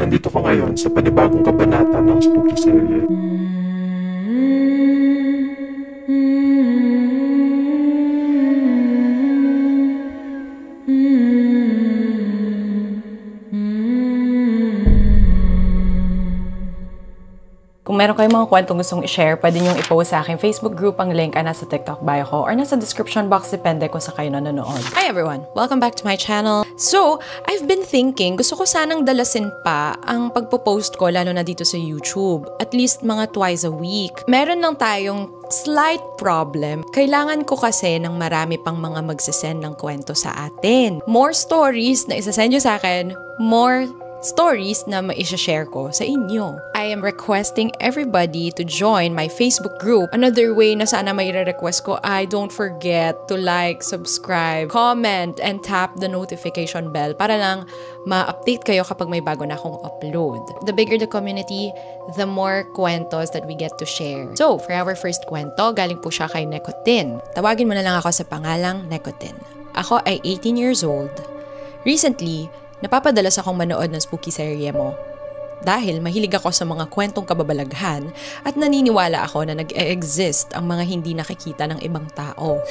nandito ka ngayon sa panibagong kabanata ng Spooky Serye. Kung meron kayong mga kwentong gustong i-share, pwede niyong i-post sa aking Facebook group. Ang link ay nasa TikTok bio ko or nasa description box, depende kung sa kayo nanonood. Hi everyone! Welcome back to my channel. So, I've been thinking, gusto ko sanang dalasin pa ang pagpo-post ko, lalo na dito sa YouTube. At least mga twice a week. Meron lang tayong slight problem. Kailangan ko kasi ng marami pang mga magsasend ng kwento sa atin. More stories na isasend nyo sa akin, more stories na ma-share ko sa inyo. I am requesting everybody to join my Facebook group. Another way na sana may request ko ay don't forget to like, subscribe, comment, and tap the notification bell para lang ma-update kayo kapag may bago na akong upload. The bigger the community, the more kwentos that we get to share. So, for our first kwento, galing po siya kay Nekotin. Tawagin mo na lang ako sa pangalang Nekotin. Ako ay 18 years old. Recently, napapadalas akong manood ng spooky serye mo. Dahil mahilig ako sa mga kwentong kababalaghan at naniniwala ako na nag-e-exist ang mga hindi nakikita ng ibang tao.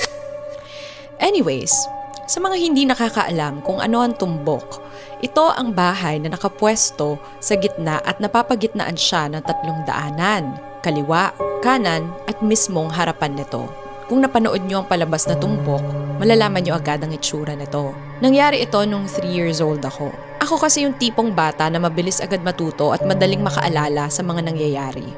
Anyways, sa mga hindi nakakaalam kung ano ang tumbok, ito ang bahay na nakapwesto sa gitna at napapagitnaan siya ng 3 daanan, kaliwa, kanan at mismong harapan nito. Kung napanood nyo ang palabas na tumbok, malalaman nyo agad ang itsura nito. Nangyari ito nung 3 years old ako. Ako kasi yung tipong bata na mabilis agad matuto at madaling makaalala sa mga nangyayari.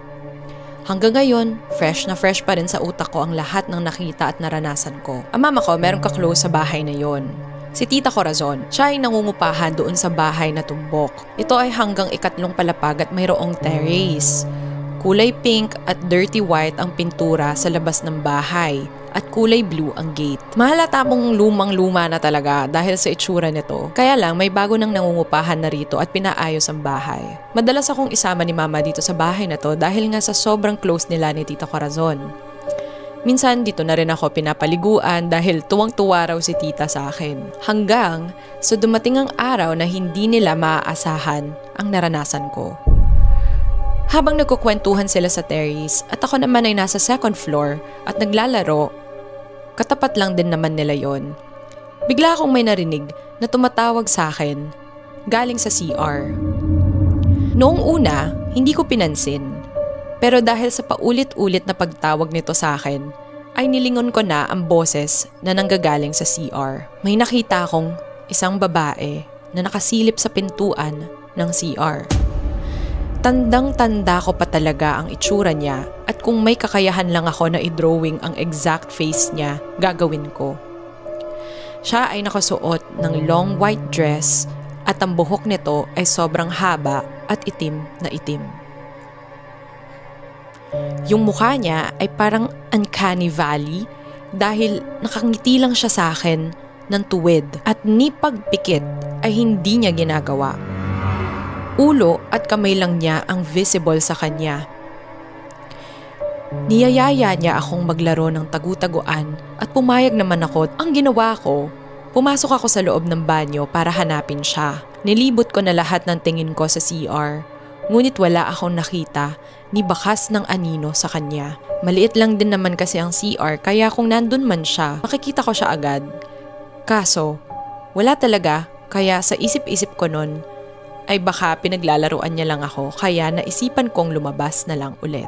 Hanggang ngayon, fresh na fresh pa rin sa utak ko ang lahat ng nakita at naranasan ko. Ang mama ko meron ka-close sa bahay na yon. Si Tita Corazon, siya ay nangungupahan doon sa bahay na tumbok. Ito ay hanggang 2nd palapag at mayroong terrace. Kulay pink at dirty white ang pintura sa labas ng bahay at kulay blue ang gate. Mahalata mong lumang-luma na talaga dahil sa itsura nito. Kaya lang may bago nang nangungupahan na rito at pinaayos ang bahay. Madalas akong isama ni Mama dito sa bahay na to dahil nga sa sobrang close nila ni Tita Corazon. Minsan dito na rin ako pinapaliguan dahil tuwang-tuwa raw si Tita sa akin. Hanggang sa dumating ang araw na hindi nila maaasahan ang naranasan ko. Habang nagkukwentuhan sila sa terrace at ako naman ay nasa 2nd floor at naglalaro, katapat lang din naman nila yon. Bigla akong may narinig na tumatawag sa akin, galing sa CR. Noong una, hindi ko pinansin. Pero dahil sa paulit-ulit na pagtawag nito sa akin, ay nilingon ko na ang boses na nanggagaling sa CR. May nakita akong isang babae na nakasilip sa pintuan ng CR. Tandang-tanda ko pa talaga ang itsura niya at kung may kakayahan lang ako na i-drawing ang exact face niya, gagawin ko. Siya ay nakasuot ng long white dress at ang buhok nito ay sobrang haba at itim na itim. Yung mukha niya ay parang uncanny valley dahil nakangiti lang siya sa akin ng tuwid at ni pagpikit ay hindi niya ginagawa. Ulo at kamay lang niya ang visible sa kanya. Niyayaya niya akong maglaro ng tagu-taguan at pumayag naman ako. Ang ginawa ko, pumasok ako sa loob ng banyo para hanapin siya. Nilibot ko na lahat ng tingin ko sa CR, ngunit wala akong nakita ni bakas ng anino sa kanya. Maliit lang din naman kasi ang CR kaya kung nandun man siya, makikita ko siya agad. Kaso, wala talaga kaya sa isip-isip ko nun, ay baka pinaglalaruan niya lang ako kaya naisipan kong lumabas na lang ulit.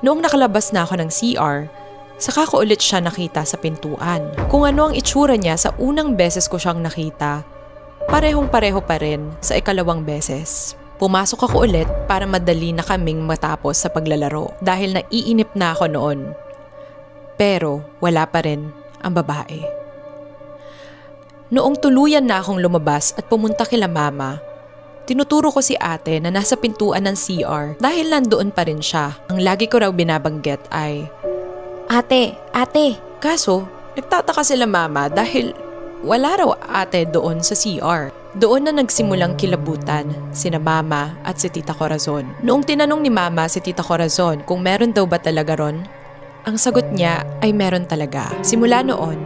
Noong nakalabas na ako ng CR, saka ko ulit siya nakita sa pintuan. Kung ano ang itsura niya sa unang beses ko siyang nakita, parehong-pareho pa rin sa 2nd beses. Pumasok ako ulit para madali na kaming matapos sa paglalaro dahil naiinip na ako noon. Pero wala pa rin ang babae. Noong tuluyan na akong lumabas at pumunta kila Mama, tinuturo ko si ate na nasa pintuan ng CR dahil nandoon pa rin siya. Ang lagi ko raw binabanggit ay, "Ate, ate!" Kaso, nagtataka sila Mama dahil wala raw ate doon sa CR. Doon na nagsimulang kilabutan sina Mama at si Tita Corazon. Noong tinanong ni Mama si Tita Corazon kung meron daw ba talaga ron, ang sagot niya ay meron talaga. Simula noon,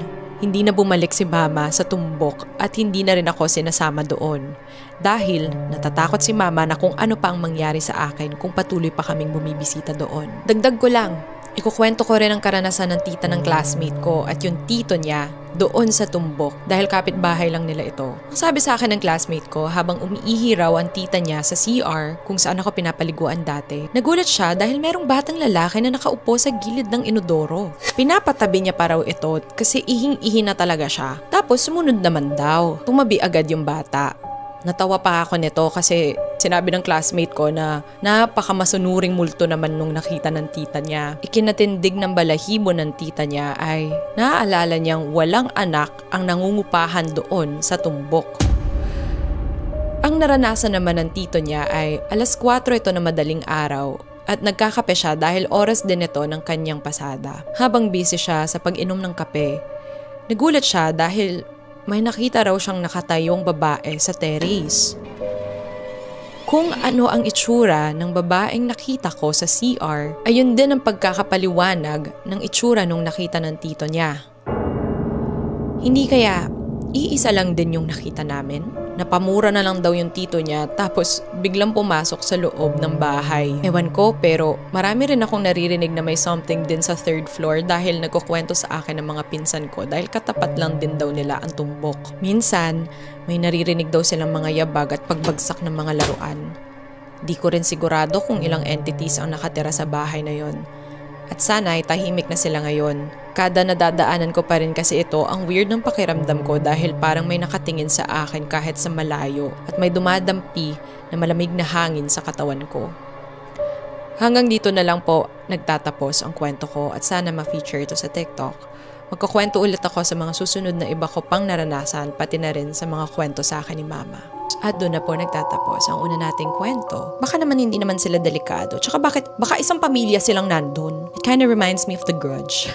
hindi na bumalik si mama sa tumbok at hindi na rin ako sinasama doon. Dahil natatakot si mama na kung ano pa ang mangyari sa akin kung patuloy pa kaming bumibisita doon. Dagdag ko lang, ikukwento ko rin ang karanasan ng tita ng classmate ko at yung tito niya doon sa tumbok dahil kapitbahay lang nila ito. Ang sabi sa akin ng classmate ko habang umiihi raw ang tita niya sa CR kung saan ako pinapaliguan dati, nagulat siya dahil merong batang lalaki na nakaupo sa gilid ng inodoro. Pinapatabi niya pa raw ito kasi ihing-ihi na talaga siya. Tapos sumunod naman daw. Tumabi agad yung bata. Natawa pa ako nito kasi sinabi ng classmate ko na napakamasunuring multo naman nung nakita ng tita niya. Ikinatindig ng balahibo ng tita niya ay naaalala niyang walang anak ang nangungupahan doon sa tumbok. Ang naranasan naman ng tito niya ay 4:00 ito na madaling araw at nagkakape siya dahil oras din ito ng kanyang pasada. Habang busy siya sa pag-inom ng kape, nagulat siya dahil may nakita raw siyang nakatayong babae sa terrace. Kung ano ang itsura ng babaeng nakita ko sa CR, ayun din ang pagkakapaliwanag ng itsura nung nakita ng tito niya. Hindi kaya iisa lang din yung nakita namin? Napamura na lang daw yung tito niya tapos biglang pumasok sa loob ng bahay. Ewan ko pero marami rin akong naririnig na may something din sa 3rd floor dahil nagkukwento sa akin ng mga pinsan ko dahil katapat lang din daw nila ang tumbok. Minsan, may naririnig daw silang mga yabag at pagbagsak ng mga laruan. Di ko rin sigurado kung ilang entities ang nakatira sa bahay na yon. At sana ay tahimik na sila ngayon. Kada nadadaanan ko pa rin kasi ito ang weird ng pakiramdam ko dahil parang may nakatingin sa akin kahit sa malayo at may dumadampi na malamig na hangin sa katawan ko. Hanggang dito na lang po nagtatapos ang kwento ko at sana ma-feature ito sa TikTok. Magkukwento ulit ako sa mga susunod na iba ko pang naranasan pati na rin sa mga kwento sa akin ni Mama. At doon na po nagtatapos ang una nating kwento. Baka naman hindi naman sila delikado. Tsaka baka isang pamilya silang nandun. It kind of reminds me of The Grudge.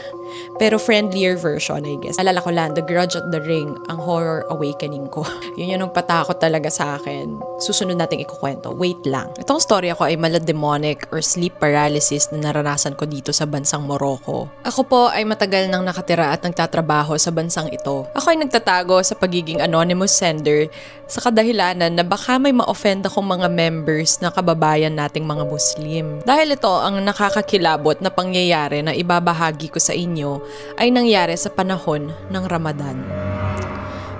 Pero friendlier version, I guess. Alala ko lang, The Grudge at The Ring, ang horror awakening ko. Yun yung nagpatakot talaga sa akin. Susunod nating ikukwento. Wait lang. Itong storya ko ay malademonic or sleep paralysis na naranasan ko dito sa bansang Morocco. Ako po ay matagal nang nakatira at nagtatrabaho sa bansang ito. Ako ay nagtatago sa pagiging anonymous sender sa kadahilanan na baka may ma-offend akong mga members na kababayan nating mga Muslim. Dahil ito ang nakakakilabot na pangyayari na ibabahagi ko sa inyo ay nangyari sa panahon ng Ramadan.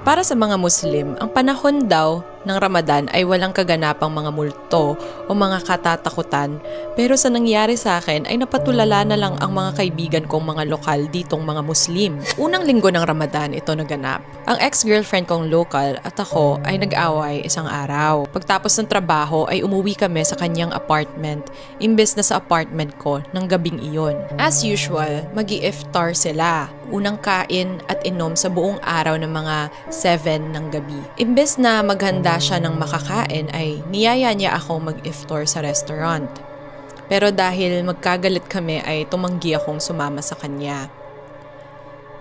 Para sa mga Muslim, ang panahon daw ng Ramadan ay walang kaganapang mga multo o mga katatakutan, pero sa nangyari sa akin ay napatulala na lang ang mga kaibigan kong mga lokal ditong mga Muslim. Unang linggo ng Ramadan ito naganap. Ang ex-girlfriend kong local at ako ay nag-away isang araw. Pagtapos ng trabaho ay umuwi kami sa kanyang apartment imbes na sa apartment ko ng gabing iyon. As usual, magi-iftar sila. Unang kain at inom sa buong araw ng mga 7 ng gabi. Imbes na maghanda siya ng makakain ay niyaya niya akong mag-iftar sa restaurant. Pero dahil magkagalit kami ay tumanggi akong sumama sa kanya.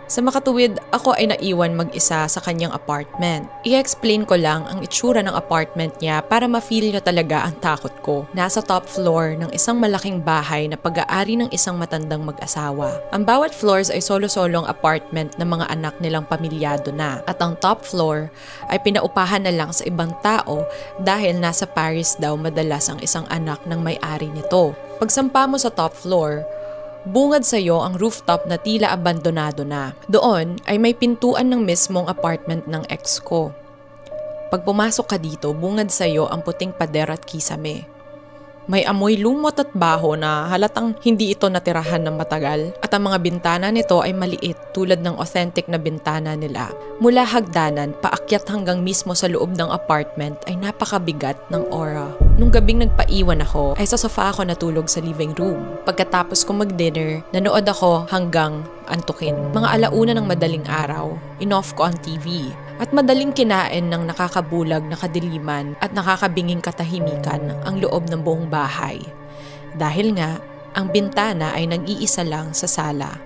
Sa makatuwid, ako ay naiwan mag-isa sa kanyang apartment. I-explain ko lang ang itsura ng apartment niya para ma-feel niyo talaga ang takot ko. Nasa top floor ng isang malaking bahay na pag-aari ng isang matandang mag-asawa. Ang bawat floors ay solo-solong apartment ng mga anak nilang pamilyado na. At ang top floor ay pinaupahan na lang sa ibang tao dahil nasa Paris daw madalas ang isang anak ng may-ari nito. Pagsampa mo sa top floor, bungad sa'yo ang rooftop na tila abandonado na. Doon ay may pintuan ng mismong apartment ng ex ko. Pag pumasok ka dito, bungad sa'yo ang puting pader at kisame. May amoy lumot at baho na halatang hindi ito natirahan ng matagal at ang mga bintana nito ay maliit tulad ng authentic na bintana nila. Mula hagdanan, paakyat hanggang mismo sa loob ng apartment ay napakabigat ng aura. Nung gabing nagpaiwan ako, ay sa sofa ako natulog sa living room. Pagkatapos ko mag-dinner, nanood ako hanggang antukin. Mga 1:00 ng madaling araw, in-off ko ang TV. At madaling kinain ng nakakabulag na kadiliman at nakakabinging katahimikan ang loob ng buong bahay. Dahil nga, ang bintana ay nag-iisa lang sa sala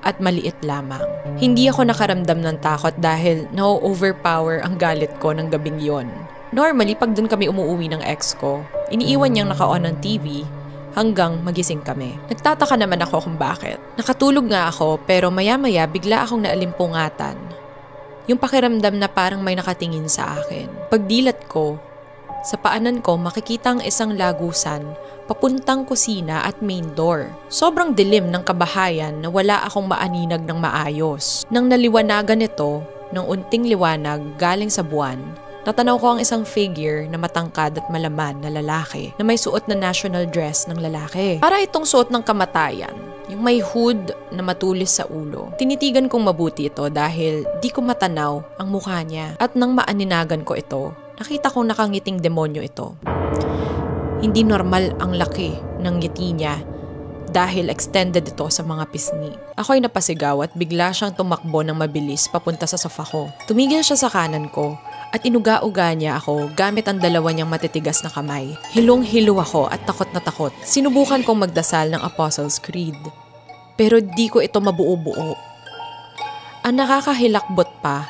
at maliit lamang. Hindi ako nakaramdam ng takot dahil na-overpower ang galit ko ng gabing yon. Normally, pag dun kami umuwi ng ex ko, iniiwan niyang naka-on ang TV, hanggang magising kami. Nagtataka naman ako kung bakit. Nakatulog nga ako pero maya-maya bigla akong naalimpungatan. Yung pakiramdam na parang may nakatingin sa akin. Pagdilat ko, sa paanan ko makikita ang isang lagusan papuntang kusina at main door. Sobrang dilim ng kabahayan na wala akong maaninag ng maayos. Nang naliwanagan ito ng unting liwanag galing sa buwan, natanaw ko ang isang figure na matangkad at malaman na lalaki na may suot na national dress ng lalaki. Para itong suot ng kamatayan, yung may hood na matulis sa ulo. Tinitigan kong mabuti ito dahil di ko matanaw ang mukha niya. At nang maaninagan ko ito, nakita kong nakangiting demonyo ito. Hindi normal ang laki ng ngiti niya dahil extended ito sa mga pisngi. Ako'y napasigaw at bigla siyang tumakbo ng mabilis papunta sa sofa ko. Tumigil siya sa kanan ko at inuga-uga niya ako gamit ang dalawa niyang matitigas na kamay. Hilong-hilo ako at takot na takot. Sinubukan kong magdasal ng Apostles' Creed. Pero di ko ito mabuo-buo. Ang nakakahilakbot pa,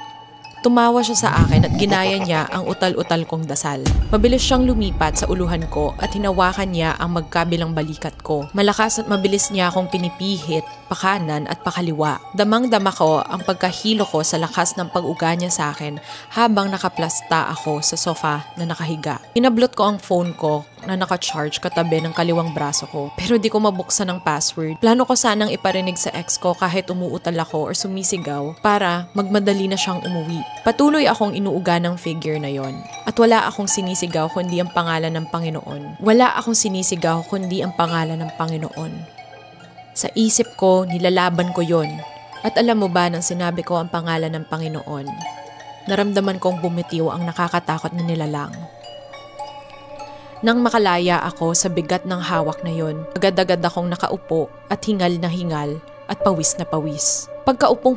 tumawa siya sa akin at ginaya niya ang utal-utal kong dasal. Mabilis siyang lumipat sa uluhan ko at hinawakan niya ang magkabilang balikat ko. Malakas at mabilis niya akong pinipihit, pakanan at pakaliwa. Damang-dama ko ang pagkahilo ko sa lakas ng pag-uga niya sa akin habang nakaplasta ako sa sofa na nakahiga. Inablot ko ang phone ko na naka-charge katabi ng kaliwang braso ko. Pero di ko mabuksan ang password. Plano ko sanang iparinig sa ex ko kahit umuutal ako or sumisigaw para magmadali na siyang umuwi. Patuloy akong inuuga ng figure na yon. At wala akong sinisigaw kundi ang pangalan ng Panginoon. Wala akong sinisigaw kundi ang pangalan ng Panginoon. Sa isip ko, nilalaban ko yon. At alam mo ba nang sinabi ko ang pangalan ng Panginoon, naramdaman kong bumitiw ang nakakatakot na nilalang. Nang makalaya ako sa bigat ng hawak na yon, agad-agad akong nakaupo at hingal na hingal at pawis na pawis. Pagkaupo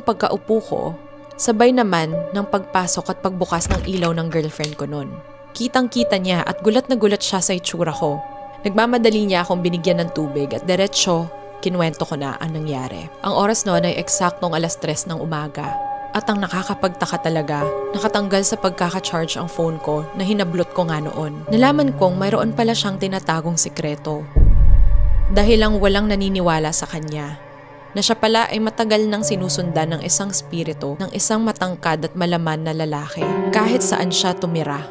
ko, sabay naman ng pagpasok at pagbukas ng ilaw ng girlfriend ko noon. Kitang-kita niya at gulat na gulat siya sa itsura ko. Nagmamadali niya akong binigyan ng tubig at diretsyo, kinuwento ko na ang nangyari. Ang oras noon ay eksaktong 3:00 ng umaga. At ang nakakapagtaka talaga, nakatanggal sa pagkaka-charge ang phone ko na hinablot ko nga noon. Nalaman kong mayroon pala siyang tinatagong sikreto. Dahil lang walang naniniwala sa kanya, na siya pala ay matagal nang sinusundan ng isang spirito ng isang matangkad at malaman na lalaki. Kahit saan siya tumira,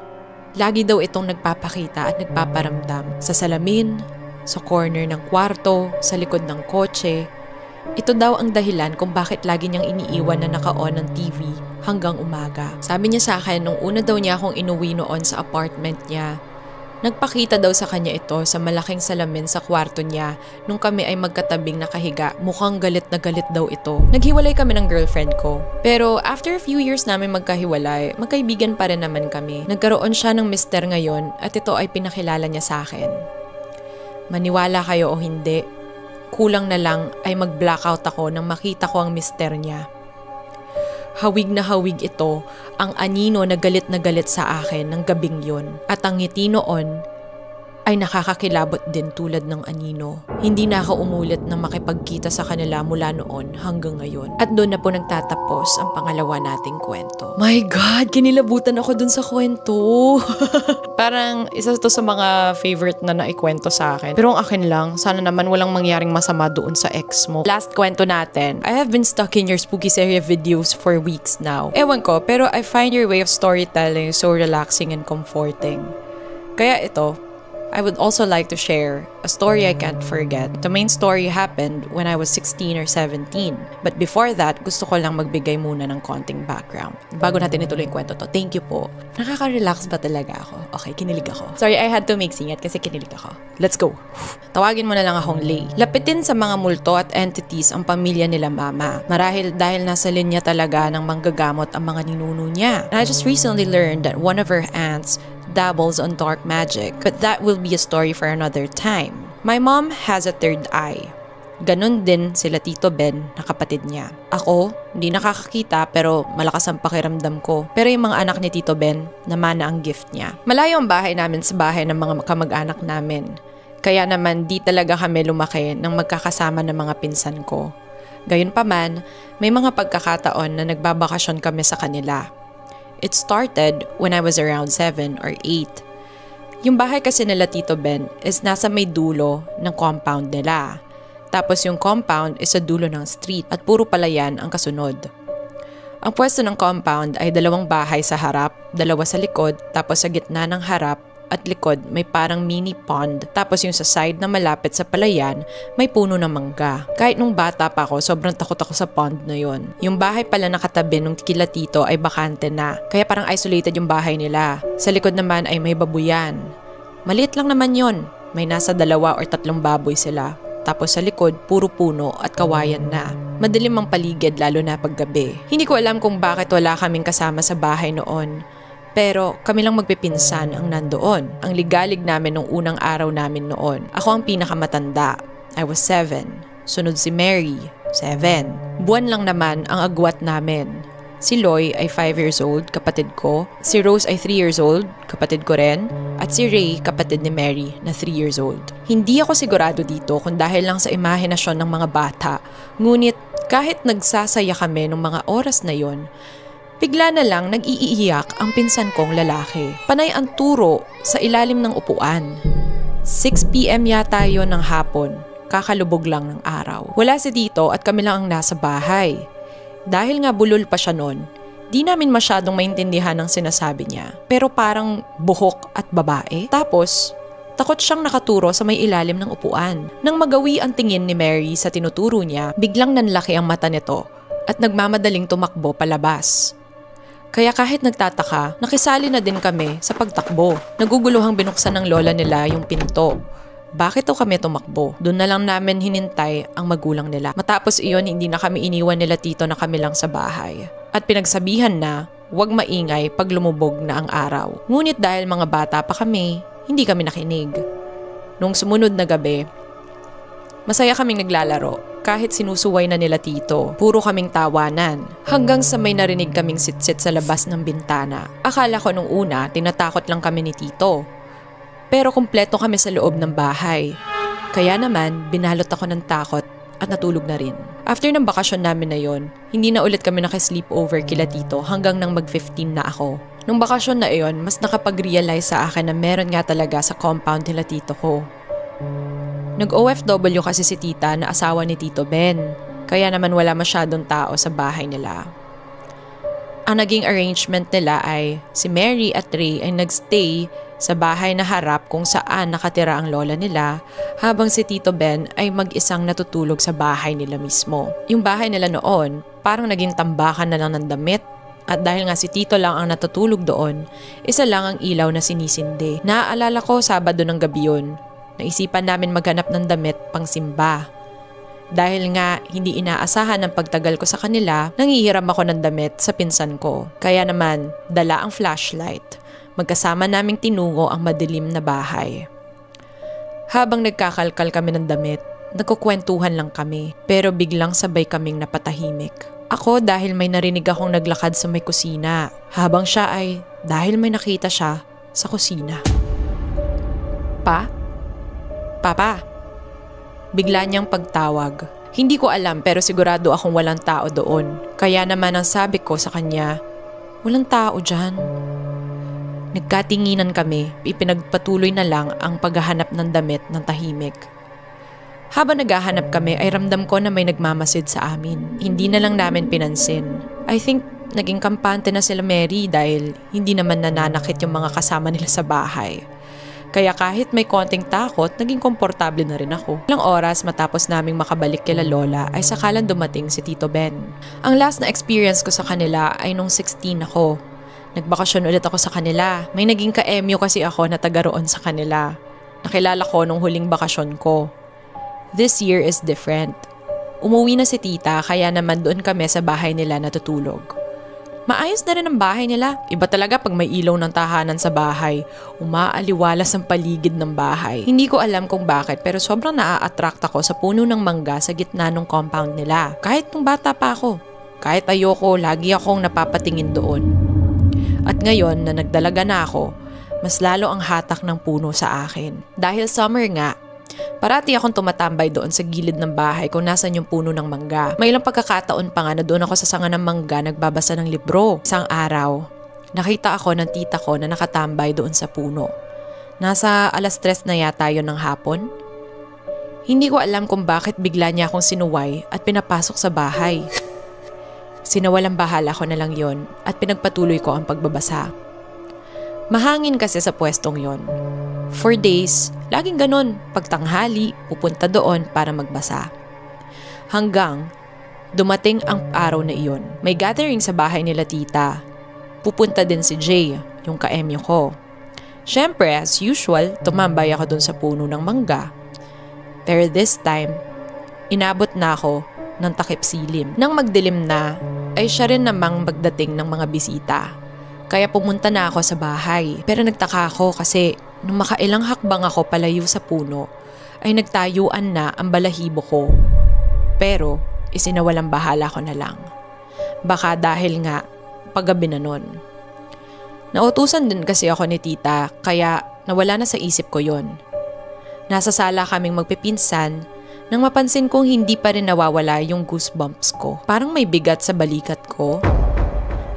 lagi daw itong nagpapakita at nagpaparamdam sa salamin, sa corner ng kwarto, sa likod ng kotse. Ito daw ang dahilan kung bakit lagi niyang iniiwan na naka-on ang TV hanggang umaga. Sabi niya sa akin nung una daw niya akong inuwi noon sa apartment niya, nagpakita daw sa kanya ito sa malaking salamin sa kwarto niya nung kami ay magkatabing nakahiga. Mukhang galit na galit daw ito. Naghiwalay kami ng girlfriend ko. Pero after a few years namin magkahiwalay, magkaibigan pa rin naman kami. Nagkaroon siya ng mister ngayon at ito ay pinakilala niya sa akin. Maniwala kayo o hindi, kulang na lang ay mag-blackout ako nang makita ko ang mister niya. Hawig na hawig ito ang anino na galit sa akin ng gabing yun. At ang ngiti noon ay nakakakilabot din tulad ng anino. Hindi na ako umulit na makipagkita sa kanila mula noon hanggang ngayon. At doon na po nagtatapos ang pangalawa nating kwento. My God! Kinilabutan ako dun sa kwento. Parang isa to sa mga favorite na naikwento sa akin. Pero ang akin lang, sana naman walang mangyaring masama doon sa ex mo. Last kwento natin. I have been stuck in your spooky series videos for weeks now. Ewan ko, pero I find your way of storytelling so relaxing and comforting. Kaya ito, I would also like to share a story I can't forget. The main story happened when I was 16 or 17. But before that, gusto ko lang magbigay muna ng konting background. Bago natin ituloy yung kwento to, thank you po. Nakaka-relax ba talaga ako? Okay, kinilig ako. Sorry, I had to make singat kasi kinilig ako. Let's go. Tawagin mo na lang akong Lay. Lapitin sa mga multo at entities ang pamilya nila mama. Marahil dahil nasa linya talaga ng manggagamot ang mga ninuno niya. And I just recently learned that one of her aunts dabbles on dark magic, but that will be a story for another time. My mom has a third eye. Ganon din sila Tito Ben na kapatid niya. Ako, hindi nakakakita pero malakas ang pakiramdam ko. Pero yung mga anak ni Tito Ben, namana ang gift niya. Malayo ang bahay namin sa bahay ng mga kamag-anak namin. Kaya naman di talaga kami lumaki ng magkakasama ng mga pinsan ko. Gayunpaman, may mga pagkakataon na nagbabakasyon kami sa kanila. It started when I was around 7 or 8. Yung bahay kasi nila Tito Ben is nasa may dulo ng compound nila. Tapos yung compound is sa dulo ng street at puro palayan ang kasunod. Ang pwesto ng compound ay 2 bahay sa harap, 2 sa likod, tapos sa gitna ng harap at likod may parang mini pond. Tapos yung sa side na malapit sa palayan, may puno ng mangga. Kahit nung bata pa ako, sobrang takot ako sa pond na yon. Yung bahay pala nakatabi nung kila Tito ay bakante na. Kaya parang isolated yung bahay nila. Sa likod naman ay may babuyan. Maliit lang naman yon. May nasa 2 or 3 baboy sila. Tapos sa likod, puro puno at kawayan na. Madilim ang paligid lalo na paggabi. Hindi ko alam kung bakit wala kaming kasama sa bahay noon. Pero kami lang magpipinsan ang nandoon. Ang ligalig namin nung unang araw namin noon. Ako ang pinakamatanda. I was 7. Sunod si Mary, 7. Buwan lang naman ang agwat namin. Si Loy ay 5 years old, kapatid ko. Si Rose ay 3 years old, kapatid ko rin. At si Ray, kapatid ni Mary, na 3 years old. Hindi ako sigurado dito kung dahil lang sa imahinasyon ng mga bata. Ngunit kahit nagsasaya kami ng mga oras na yon, bigla na lang nag-iiyak ang pinsan kong lalaki. Panay ang turo sa ilalim ng upuan. 6 PM yata yon ng hapon, kakalubog lang ng araw. Wala si Tito at kami lang ang nasa bahay. Dahil nga bulol pa siya noon, di namin masyadong maintindihan ang sinasabi niya. Pero parang buhok at babae. Tapos, takot siyang nakaturo sa may ilalim ng upuan. Nang magawi ang tingin ni Mary sa tinuturo niya, biglang nanlaki ang mata nito at nagmamadaling tumakbo palabas. Kaya kahit nagtataka, nakisali na din kami sa pagtakbo. Naguguluhang binuksan ng lola nila yung pinto. Bakit daw kami tumakbo? Doon na lang namin hinintay ang magulang nila. Matapos iyon, hindi na kami iniwan nila Tito na kami lang sa bahay. At pinagsabihan na, huwag maingay pag lumubog na ang araw. Ngunit dahil mga bata pa kami, hindi kami nakinig. Nung sumunod na gabi, masaya kaming naglalaro. Kahit sinusuway na nila Tito, puro kaming tawanan. Hanggang sa may narinig kaming sitsit sa labas ng bintana. Akala ko nung una, tinatakot lang kami ni Tito. Pero kumpleto kami sa loob ng bahay. Kaya naman, binalot ako ng takot at natulog na rin. After ng bakasyon namin na yon, hindi na ulit kami nakisleepover kila Tito hanggang nang mag-15 na ako. Nung bakasyon na iyon, mas nakapag-realize sa akin na meron nga talaga sa compound nila Tito ko. Nag-OFW kasi si Tita na asawa ni Tito Ben. Kaya naman wala masyadong tao sa bahay nila. Ang naging arrangement nila ay si Mary at Ray ay nagstay sa bahay na harap kung saan nakatira ang lola nila, habang si Tito Ben ay mag-isang natutulog sa bahay nila mismo. Yung bahay nila noon, parang naging tambakan na lang ng damit, at dahil nga si Tito lang ang natutulog doon, isa lang ang ilaw na sinisindi. Naaalala ko Sabado ng gabi yun, naisipan namin maghanap ng damit pang simba. Dahil nga hindi inaasahan ang pagtagal ko sa kanila, nangihiram ako ng damit sa pinsan ko. Kaya naman, dala ang flashlight. Magkasama naming tinungo ang madilim na bahay. Habang nagkakalkal kami ng damit, nagkukwentuhan lang kami. Pero biglang sabay kaming napatahimik. Ako dahil may narinig akong naglakad sa may kusina. Habang siya ay dahil may nakita siya sa kusina. Pa? Papa? Bigla niyang pagtawag. Hindi ko alam pero sigurado akong walang tao doon. Kaya naman ang sabi ko sa kanya, walang tao dyan. Nagkatinginan kami, ipinagpatuloy na lang ang paghahanap ng damit ng tahimik. Habang naghahanap kami ay ramdam ko na may nagmamasid sa amin. Hindi na lang namin pinansin. I think naging kampante na sila Mary dahil hindi naman nananakit yung mga kasama nila sa bahay. Kaya kahit may konting takot, naging komportable na rin ako. Ilang oras matapos naming makabalik kila Lola ay sakalan dumating si Tito Ben. Ang last na experience ko sa kanila ay nung 16 ako. Nagbakasyon ulit ako sa kanila. May naging ka-emyo kasi ako na taga roon sa kanila. Nakilala ko nung huling bakasyon ko. This year is different. Umuwi na si Tita kaya naman doon kami sa bahay nila natutulog. Maayos na rin ang bahay nila. Iba talaga pag may ilaw ng tahanan sa bahay. Umaaliwalas ang paligid ng bahay. Hindi ko alam kung bakit pero sobrang naa-attract ako sa puno ng mangga sa gitna ng compound nila. Kahit nung bata pa ako. Kahit ayoko, lagi akong napapatingin doon. At ngayon na nagdalaga na ako, mas lalo ang hatak ng puno sa akin. Dahil summer nga, parati akong tumatambay doon sa gilid ng bahay kung nasan yung puno ng mangga. May ilang pagkakataon pa nga na doon ako sa sanga ng mangga nagbabasa ng libro. Isang araw, nakita ako ng tita ko na nakatambay doon sa puno. Nasa 3:00 na yata yon ng hapon. Hindi ko alam kung bakit bigla niya akong sinuway at pinapasok sa bahay. Sinawalang bahala ko na lang yon at pinagpatuloy ko ang pagbabasa. Mahangin kasi sa pwestong yon. For days, laging ganon, pagtanghali, pupunta doon para magbasa. Hanggang dumating ang araw na iyon. May gathering sa bahay nila tita. Pupunta din si Jay, yung ka-emyo ko. Siyempre, as usual, tumambay ako dun sa puno ng mangga. Pero this time, inabot na ako ng takip silim. Nang magdilim na, ay siya rin namang magdating ng mga bisita. Kaya pumunta na ako sa bahay. Pero nagtaka ako kasi nung makailang hakbang ako palayo sa puno, ay nagtayuan na ang balahibo ko. Pero isinawalang bahala ko na lang. Baka dahil nga paggabi na nun. Nautusan din kasi ako ni tita kaya nawala na sa isip ko yon. Nasa sala kaming magpipinsan nang mapansin kong hindi pa rin nawawala yung goosebumps ko. Parang may bigat sa balikat ko.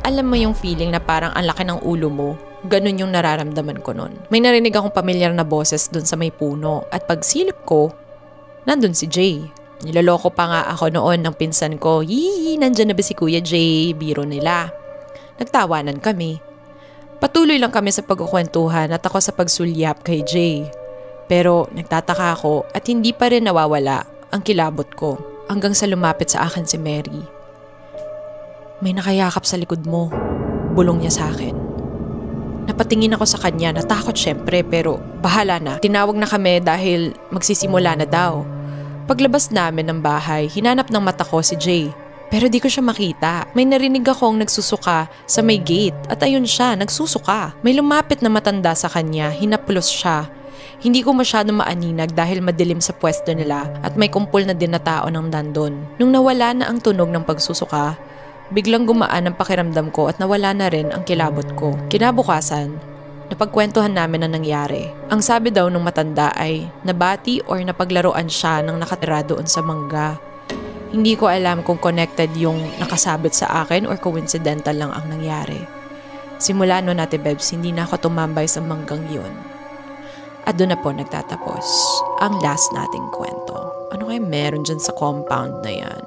Alam mo yung feeling na parang ang laki ng ulo mo? Ganun yung nararamdaman ko nun. May narinig akong pamilyar na boses dun sa may puno at pagsilip ko, nandun si Jay. Niloloko pa nga ako noon ng pinsan ko. Yee, nandyan na ba si Kuya Jay? Biro nila. Nagtawanan kami. Patuloy lang kami sa pagkukwentuhan at ako sa pagsulyap kay Jay. Pero nagtataka ako at hindi pa rin nawawala ang kilabot ko hanggang sa lumapit sa akin si Mary. May nakayakap sa likod mo. Bulong niya sa akin. Napatingin ako sa kanya, natakot syempre pero bahala na. Tinawag na kami dahil magsisimula na daw. Paglabas namin ng bahay, hinanap ng mata ko si Jay. Pero di ko siya makita. May narinig akong nagsusuka sa may gate at ayun siya, nagsusuka. May lumapit na matanda sa kanya, hinaplos siya. Hindi ko masyado maaninag dahil madilim sa pwesto nila at may kumpol na din na tao nang nandun. Nung nawala na ang tunog ng pagsusuka, biglang gumaan ang pakiramdam ko at nawala na rin ang kilabot ko. Kinabukasan, napagkwentuhan namin ang nangyari. Ang sabi daw ng matanda ay nabati or napaglaruan siya ng nakatira doon sa mangga. Hindi ko alam kung connected yung nakasabit sa akin or coincidental lang ang nangyari. Simula noon Ate Bebs, hindi na ako tumambay sa manggang yun. At doon na po nagtatapos ang last nating kwento. Ano kaya meron dyan sa compound na yan?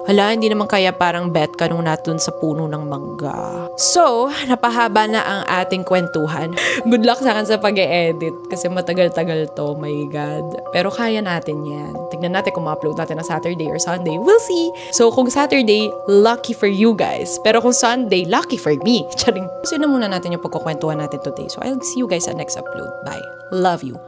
Hala, hindi naman kaya parang bet ka nung natun sa puno ng mangga. So, napahaba na ang ating kwentuhan. Good luck sa akin sa pag-e-edit kasi matagal-tagal to, my God. Pero kaya natin yan. Tignan natin kung ma-upload natin na Saturday or Sunday. We'll see. So, kung Saturday, lucky for you guys. Pero kung Sunday, lucky for me. Charing. So, yun na muna natin yung pagkukwentuhan natin today. So, I'll see you guys sa next upload. Bye. Love you.